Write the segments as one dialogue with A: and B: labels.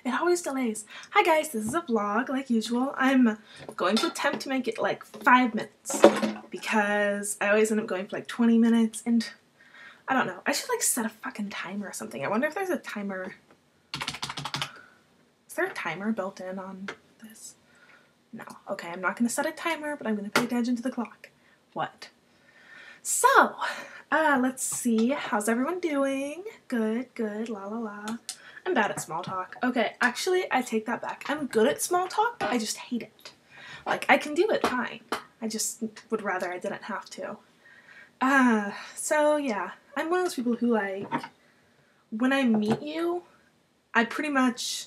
A: It always delays. Hi guys, this is a vlog like usual. I'm going to attempt to make it like 5 minutes because I always end up going for like 20 minutes and I don't know. I should like set a fucking timer or something. I wonder if there's a timer. Is there a timer built in on this? No. Okay, I'm not going to set a timer, but I'm going to pay attention to the clock. What? So, let's see. How's everyone doing? Good, good, la la la. I'm bad at small talk. Okay, actually, I take that back. I'm good at small talk, I just hate it. Like, I can do it fine. I just would rather I didn't have to. So yeah, I'm one of those people who, like, when I meet you, I pretty much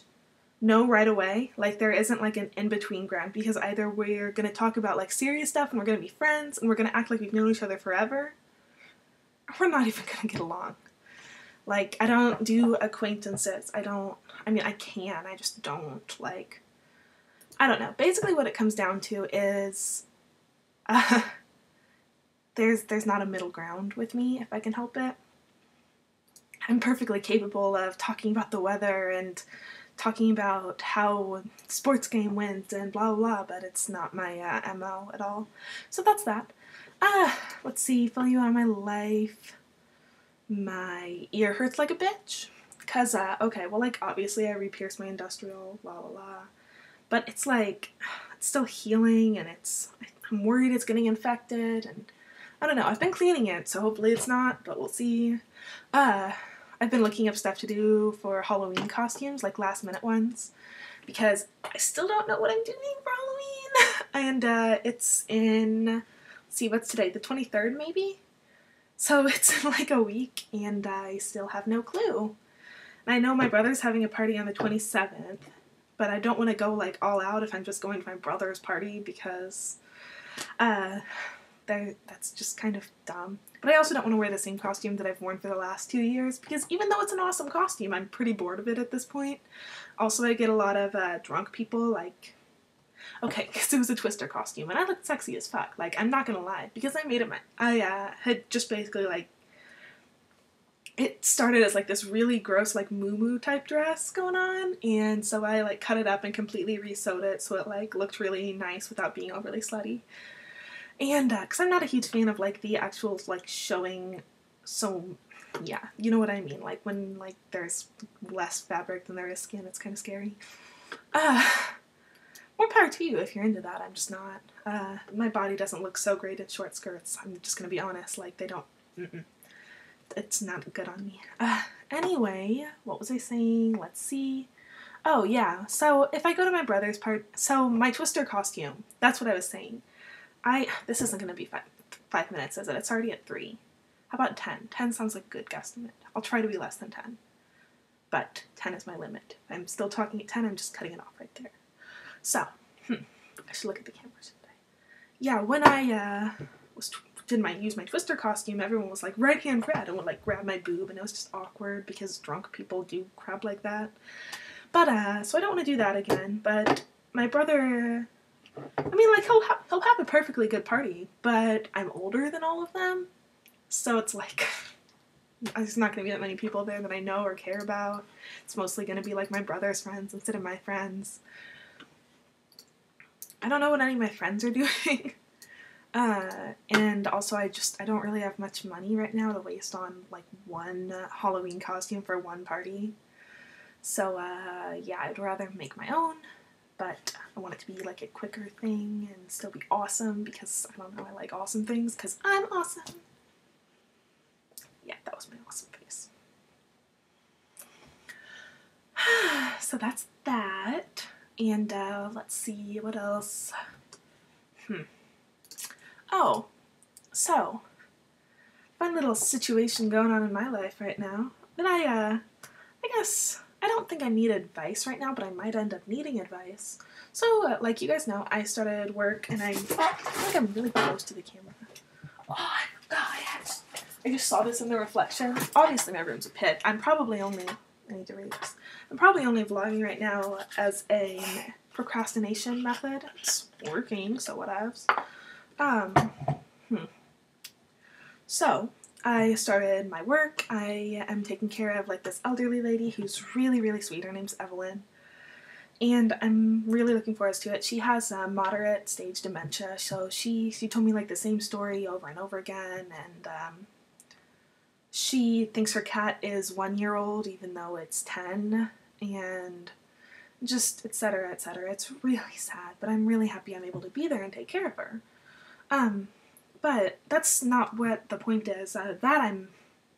A: know right away. Like, there isn't, like, an in-between ground, because either we're gonna talk about, like, serious stuff, and we're gonna be friends, and we're gonna act like we've known each other forever, or we're not even gonna get along. Like, I don't do acquaintances. I mean, I can, I just don't, like, I don't know. Basically what it comes down to is, there's not a middle ground with me, if I can help it. I'm perfectly capable of talking about the weather and talking about how sports game went and blah blah blah, but it's not my MO at all. So that's that. Let's see, fill you out of my life. My ear hurts like a bitch. Cause, okay, well, like, obviously I re-pierced my industrial, blah, blah, blah. But it's like, it's still healing, and I'm worried it's getting infected, and I don't know. I've been cleaning it, so hopefully it's not, but we'll see. I've been looking up stuff to do for Halloween costumes, like last-minute ones, because I still don't know what I'm doing for Halloween. And, it's in, let's see, what's today? The 23rd, maybe? So it's in like a week, and I still have no clue. And I know my brother's having a party on the 27th, but I don't want to go like all out if I'm just going to my brother's party, because that's just kind of dumb. But I also don't want to wear the same costume that I've worn for the last 2 years, because even though it's an awesome costume, I'm pretty bored of it at this point. Also, I get a lot of drunk people, like, okay, because it was a Twister costume, and I looked sexy as fuck. Like, I'm not gonna lie, because I made it I had just basically, like, it started as, like, this really gross, like, moo-moo type dress going on, and so I, like, cut it up and completely re-sewed it so it, like, looked really nice without being overly slutty. And, because I'm not a huge fan of, like, the actual, like, showing, so, yeah, you know what I mean, like, when, like, there's less fabric than there is skin, it's kind of scary. More power to you if you're into that. I'm just not. My body doesn't look so great in short skirts. I'm just gonna be honest. Like, they don't. It's not good on me. Anyway, what was I saying? Let's see. Oh, yeah. So, if I go to my brother's so my Twister costume, that's what I was saying. This isn't gonna be 5 minutes, is it? It's already at 3. How about 10? 10 sounds like a good guesstimate. I'll try to be less than 10. But 10 is my limit. If I'm still talking at 10, I'm just cutting it off right there. So, I should look at the camera, shouldn't I? Yeah, when I use my Twister costume, everyone was like, right hand grab, and would like grab my boob, and it was just awkward because drunk people do crap like that. But so I don't want to do that again. But my brother, I mean, like, he'll have a perfectly good party, but I'm older than all of them, so it's like, there's not going to be that many people there that I know or care about. It's mostly going to be like my brother's friends instead of my friends. I don't know what any of my friends are doing. And also I don't really have much money right now to waste on, like, one Halloween costume for one party. So, yeah, I'd rather make my own, but I want it to be, like, a quicker thing and still be awesome, because, I don't know, I like awesome things, because I'm awesome. Yeah, that was my awesome face. So that's that. And, let's see, what else? Oh, so, fun little situation going on in my life right now. That I guess, I don't think I need advice right now, but I might end up needing advice. So, like you guys know, I started work, and I feel like I'm really close to the camera. Oh, I just saw this in the reflection. Obviously, my room's a pit. I need to read this. I'm probably only vlogging right now as a procrastination method. It's working, so whatevs. So, I started my work. I am taking care of, like, this elderly lady who's really, really sweet. Her name's Evelyn. and I'm really looking forward to it. She has moderate stage dementia, so she told me like the same story over and over again, and she thinks her cat is 1 year old even though it's 10, and just etc. etc. It's really sad, but I'm really happy I'm able to be there and take care of her. But that's not what the point is. That I'm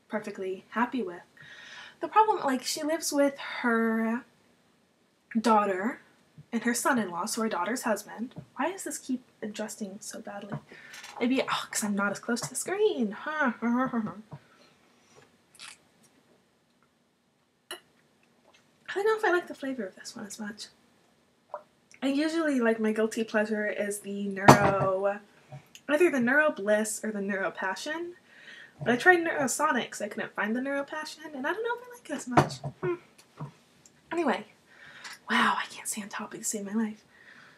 A: perfectly happy with. The problem, like, she lives with her daughter and her son-in-law, so her daughter's husband. Why does this keep adjusting so badly? Maybe, because I'm not as close to the screen. I don't know if I like the flavor of this one as much. I usually, like, my guilty pleasure is either the Neuro Bliss or the Neuro Passion. But I tried neurosonic, so I couldn't find the Neuro Passion, and I don't know if I like it as much. Anyway, wow, I can't stay on topic to save my life.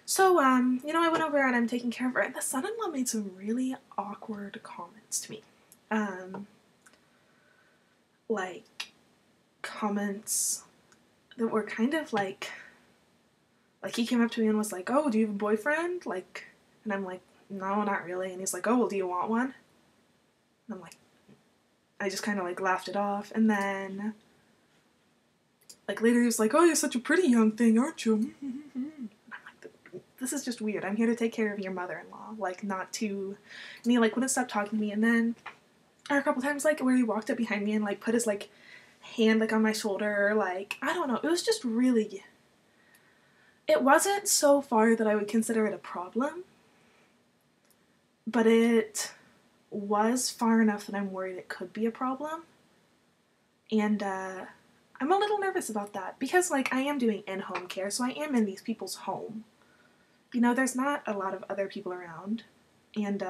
A: So, I went over and I'm taking care of her, and the son-in-law made some really awkward comments to me. Like, comments that were kind of like he came up to me and was like, oh, do you have a boyfriend? Like, and I'm like, no, not really. And he's like, oh, well, do you want one? And I'm like, I just kind of like laughed it off. And then, like, later he was like, oh, you're such a pretty young thing, aren't you? And I'm like, this is just weird. I'm here to take care of your mother-in-law. Like, not to, and he like wouldn't stop talking to me. And then there were a couple times like where he walked up behind me and like put his like hand like on my shoulder. Like, I don't know. It was just really, it wasn't so far that I would consider it a problem, but it was far enough that I'm worried it could be a problem. And I'm a little nervous about that because, like, I am doing in-home care, so I am in these people's home. You know, there's not a lot of other people around. And,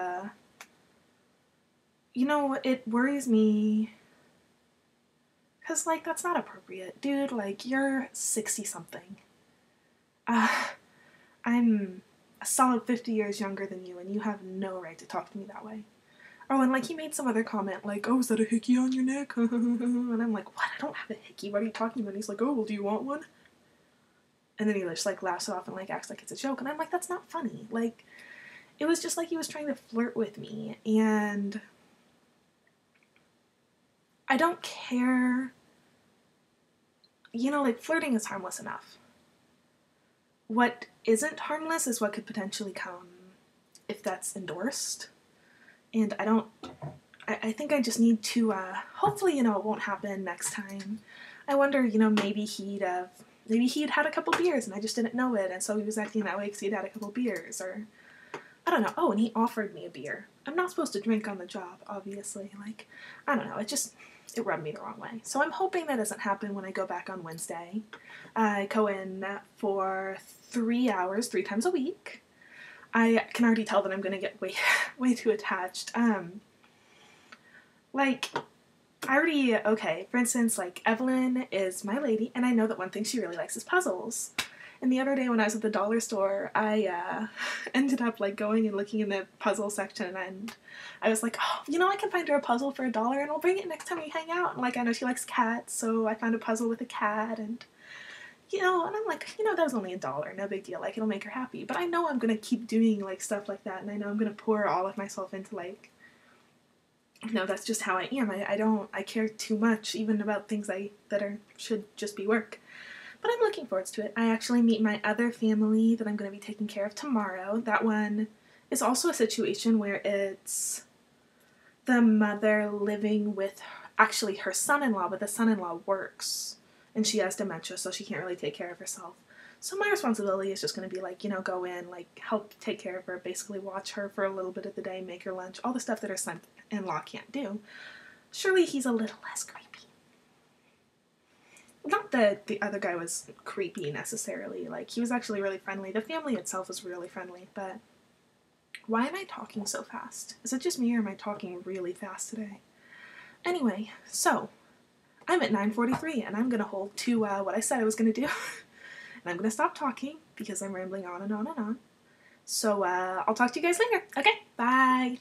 A: it worries me because, like, that's not appropriate. Dude, like, you're 60-something. I'm a solid 50 years younger than you, and you have no right to talk to me that way. Oh, and, like, he made some other comment, like, oh, is that a hickey on your neck? And I'm like, what? I don't have a hickey. What are you talking about? And he's like, oh, well, do you want one? And then he just, like, laughs it off and, like, acts like it's a joke. And I'm like, that's not funny. Like, it was just like he was trying to flirt with me. And I don't care. You know, like, flirting is harmless enough. What isn't harmless is what could potentially come if that's endorsed. And I think I just need to, hopefully, it won't happen next time. I wonder, maybe he'd had a couple beers and I just didn't know it, and so he was acting that way because he'd had a couple beers, or, I don't know. Oh, and he offered me a beer. I'm not supposed to drink on the job, obviously. Like, I don't know, it rubbed me the wrong way. So I'm hoping that doesn't happen when I go back on Wednesday. I go in for 3 hours, 3 times a week. I can already tell that I'm going to get way too attached. For instance, like, Evelyn is my lady, and I know that one thing she really likes is puzzles. And the other day when I was at the dollar store, I ended up, like, going and looking in the puzzle section, and I was like, oh, I can find her a puzzle for $1, and I'll bring it next time we hang out. And, like, I know she likes cats, so I found a puzzle with a cat, and and I'm like, that was only $1, no big deal, like, it'll make her happy. But I know I'm gonna keep doing, like, stuff like that, and I know I'm gonna pour all of myself into, like, that's just how I am. I care too much, even about things that should just be work. But I'm looking forward to it. I actually meet my other family that I'm gonna be taking care of tomorrow. That one is also a situation where it's the mother living with, actually, her son-in-law, but the son-in-law works. And she has dementia, so she can't really take care of herself. So my responsibility is just going to be, like, go in, like, help take care of her, basically watch her for a little bit of the day, make her lunch, all the stuff that her son-in-law can't do. Surely he's a little less creepy. Not that the other guy was creepy, necessarily. Like, he was actually really friendly. The family itself was really friendly, but why am I talking so fast? Is it just me, or am I talking really fast today? Anyway, so I'm at 9:43, and I'm going to hold to what I said I was going to do. And I'm going to stop talking because I'm rambling on and on and on. So I'll talk to you guys later. Okay, bye.